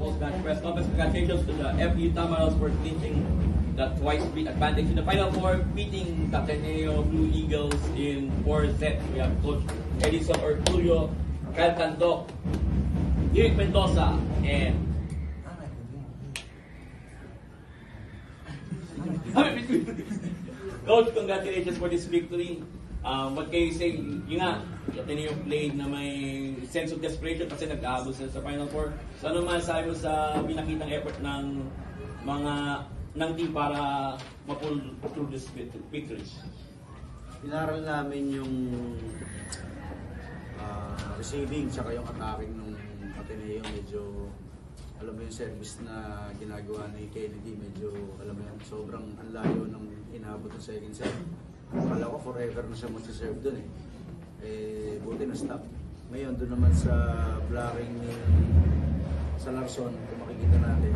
post-match press conference. Congratulations to the FU Tamaraws for clinching that twice beat advantage in the Final Four, beating the Ateneo Blue Eagles in 4 sets. We have Coach Edison Ortulio, Kyle Canto, Eric Mendoza, and Coach, congratulations for this victory. What can you say? Yun nga, Ateneo played na may sense of desperation kasi nag-aabot sila sa Final Four. So ano masasabi mo sa pinakitang effort ng mga ng team para ma-pull through this victories? Inaral namin yung receiving saka yung attacking ng Ateneo. Medyo alam mo yung service na ginagawa ni Kennedy, medyo alam mo yung sobrang anlayo ng inaabot ng second set. Akala ko forever na siya mag-serve dun buti na stop. Ngayon doon naman sa blocking ni sa Larson, kung makikita natin,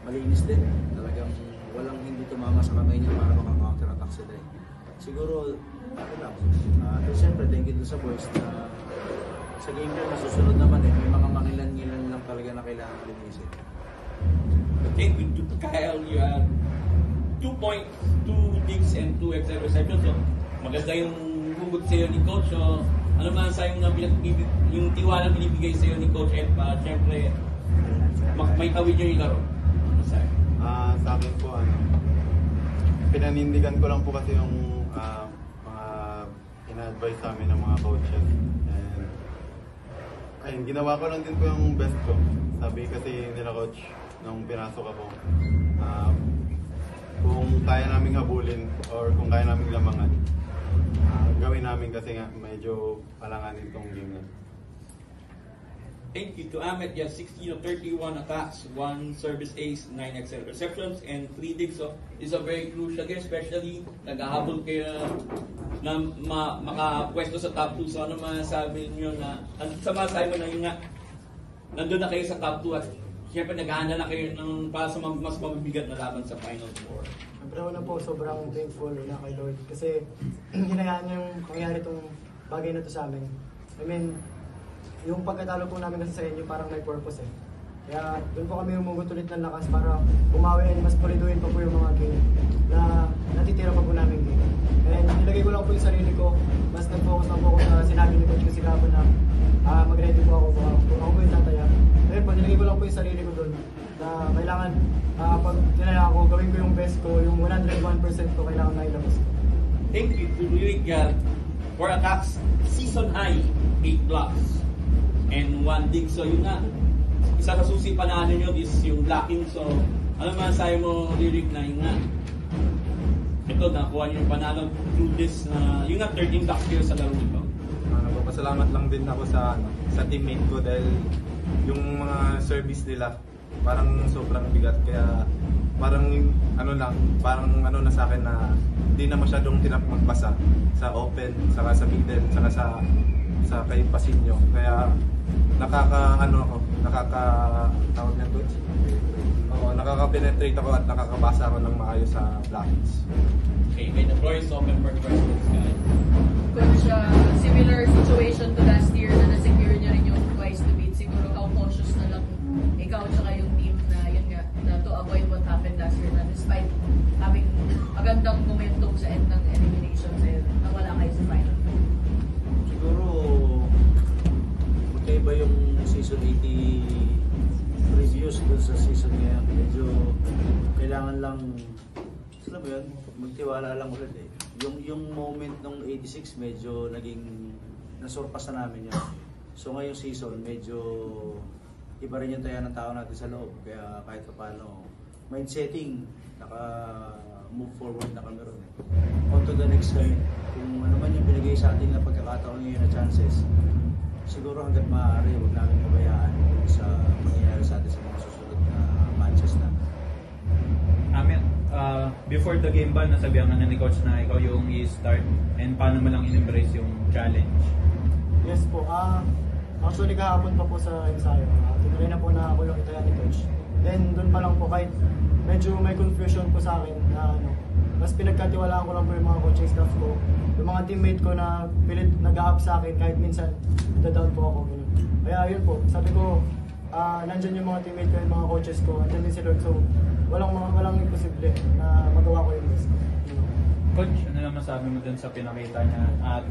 malinis din. Talagang walang hindi tumama sa kamay niya para maka-counter-attack sila Siguro, ano lang. Siyempre, thank you sa boys na sa game na nasusunod naman may mga makilan-ngilan lang talaga na kailangan linisin. Okay, with Kyle, you have 2 points, 2 digs, and 2 extra receptions. So, maganda yung hugot sa'yo ni Coach. So, ano man sa'yo na yung tiwala binibigay sa'yo ni Coach at syempre, may tawid yung laro. Sa akin po, pinanindigan ko lang po kasi yung mga ina-advise sa amin ng mga coaches. And ayun, ginawa ko lang din po yung best ko. Sabi kasi nila coach, nung pinasok ako, kung kaya naming habulin or kung kaya naming lamangan, gawin namin kasi nga medyo palanganin itong game na. Thank you to Ahmed. You have 16 of 31 attacks, 1 service ace, 9 excel receptions, and 3 digs. So, it's a very crucial game, especially naghahabol kayo na makapwesto sa top 2. So, ano masasabi nyo na, sa masasabi mo na yun nga, nandun na kayo sa top 2 at siyempre naghahanda na kayo para sa mas mabibigat na laban sa Final Four. Siyempre una po, sobrang thankful na kay Lord kasi hinayaan niya yung mangyari itong bagay na to sa amin. I mean, yung pagkatalo po namin kasi sa inyo parang may purpose Kaya doon po kami humugot ulit ng lakas para bumawi and mas puliduin pa po yung mga game na natitira pa po namin game. And nilagay ko lang po yung sarili ko, mas nag-focus lang po ako sa sinabi ni Coach kasi kapon na mag-ready po ako po yung tataya. Ngayon po, nilagay ko lang po yung sarili ko doon na kailangan pag tinaya ako, gawin ko yung best ko, yung 101% ko kailangan na ilabas ko. Thank you to Rick for attacks, season high, 8 blocks. And 1 dig. So yun na, isa sa susi panalo nyo is yung blocking. So ano man sa'yo mo, Lyric, na yun nga, ito, nakuha nyo yung panalo through this na yun nga, 13 blocks kayo sa laro nito. Pasalamat lang din ako sa teammate ko dahil yung mga service nila parang sobrang bigat, kaya parang ano na sa akin na hindi na masyadong magpasa sa open, saka sa middle, saka sa kay Pasinyo. Kaya nakaka-penetrate ako at nakakabasa ako ng maayos sa blockings. Okay, the floor is open for questions, guys. Coach, similar situation to last year na na-secure niya rin yung twice to beat. Siguro cautious na lang ikaw at yung team na yun nga, na to avoid what happened last year na despite having magandang momentum sa end ng elimination sa'yo, nawala kayo sa final. Siguro magkaiba yung season 80 reviews dun sa season ngayon. Medyo kailangan lang, alam mo yun, magtiwala lang ulit Yung moment ng 86 medyo naging nasurpas na namin yun. So ngayong season medyo iba rin yung taya ng tao natin sa loob. Kaya kahit pa paano, mindsetting, naka-move forward na kami ron On to the next game. Kung ano man yung binigay sa atin na pagkakataon ngayon na chances, siguro hanggat maaari, huwag namin pabayaan sa mangyayari sa atin sa mga susunod na matches na. Amen. Before the game ba, nasabihan ka na ni Coach na ikaw yung i-start and paano mo lang in-embrace yung challenge? Yes po. Actually, kahapon pa po sa ensayo. Tinry na po na ako yung itaya ni Coach. Then, doon pa lang po kahit medyo may confusion po sa akin na mas pinagkatiwalaan ko lang po yung mga coaching staff ko. Yung mga teammate ko na pilit nag-up sa akin kahit minsan down po ako. Kaya yun po, sabi ko, nandyan yung mga teammate ko, yung mga coaches ko, andyan din si Lord. So, walang imposible na magawa ko yung best. Coach, ano naman masabi mo dun sa pinakita niya? At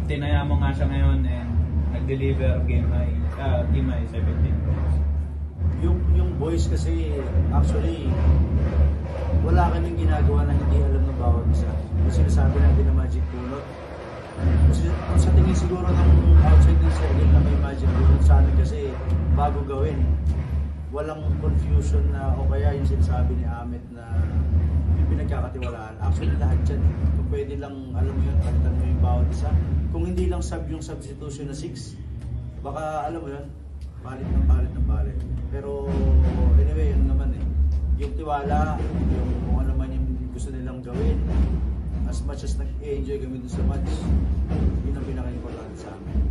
tinaya mo nga siya ngayon and nag-deliver team high 17 points. Yung boys kasi, actually, wala kaming ginagawa na hindi alam ng bawat isa. Yung sinasabi natin na magic bullet. Kung sa tingin siguro ng outside ng circle na may magic bullet sa amin kasi bago gawin. Walang confusion na o kaya yung sinasabi ni Ahmed na yung pinagkakatiwalaan. Actually lahat yan. Kung pwede lang, alam mo yun, palitan mo yung bawat isa. Kung hindi lang yung substitution na 6, baka alam mo yun, palit ng palit. Pero anyway, yun naman eh. Yung tiwala, yung kung ano man yung gusto nilang gawin, as much as nag-enjoy kami dun sa match, yun ang pinaka-importante sa amin.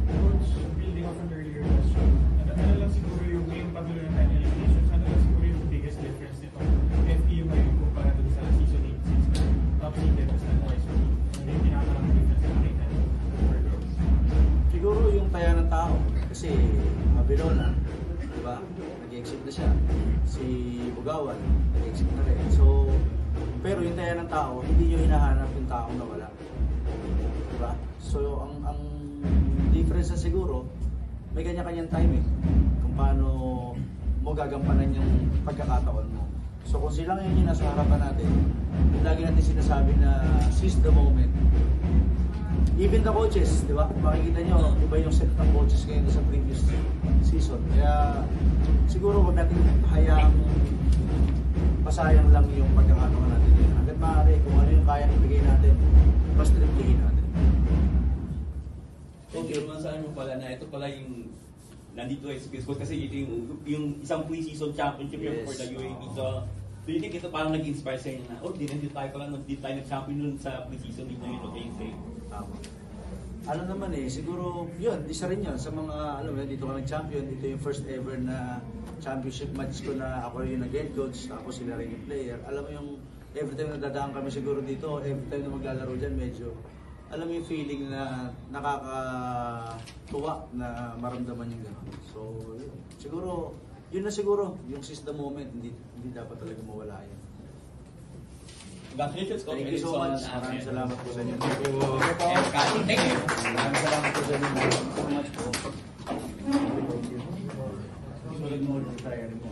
Coach, building off an earlier question, ano lang siguro yung ngayong pagdulo ng 10 eliminations, ano lang siguro yung biggest difference nito FPU ngayon kumpara dun sa season 8 since top seeded as na twice for me? Ano yung pinakaramang difference na nakita for girls? Siguro yung taya ng tao, kasi Mabilona, diba? Nag-exit na siya. Si Bugawan, nag-exit na rin. So, pero yung taya ng tao, hindi nyo hinahanap yung taong nawala. Diba? So, ang difference na siguro, may kanya-kanyang time eh. Kung paano mo gagampanan yung pagkakataon mo. So, kung sila ngayon yung nasa harapan natin, yung lagi natin sinasabi na seize the moment. Even the coaches, di ba? Makikita nyo, iba yung set ng coaches ngayon sa previous season. Kaya siguro huwag natin hayaang pasayang lang yung pagkakataon natin yun. Hanggat maaari, kung ano yung kayang ibigay natin, mas triplihin natin. Okay, masasabi mo pala na ito pala yung nandito ay Space kasi ito yung isang pre-season championship yung for the UAP. So, do you think ito parang nag-inspire sa inyo na, di tayo nag-champion nun sa pre-season dito yun, okay, say? Tama. Ano naman eh, siguro yun, isa rin yun sa mga, dito ka nag-champion, ito yung first ever na championship match ko na ako yung nag-head coach, tapos sila rin yung player. Alam mo yung, every time na dadaan kami siguro dito, every time na maglalaro dyan, medyo, alam mo yung feeling na nakakatuwa na maramdaman yung gano'n. So, yun na siguro, yung seize the moment, hindi dapat talaga mawala yan. Congratulations, Coach. Thank you so much. Maraming salamat po sa inyo. Thank you. Maraming salamat po sa inyo. Thank you so much po. Susunod mo ulit tayo mo.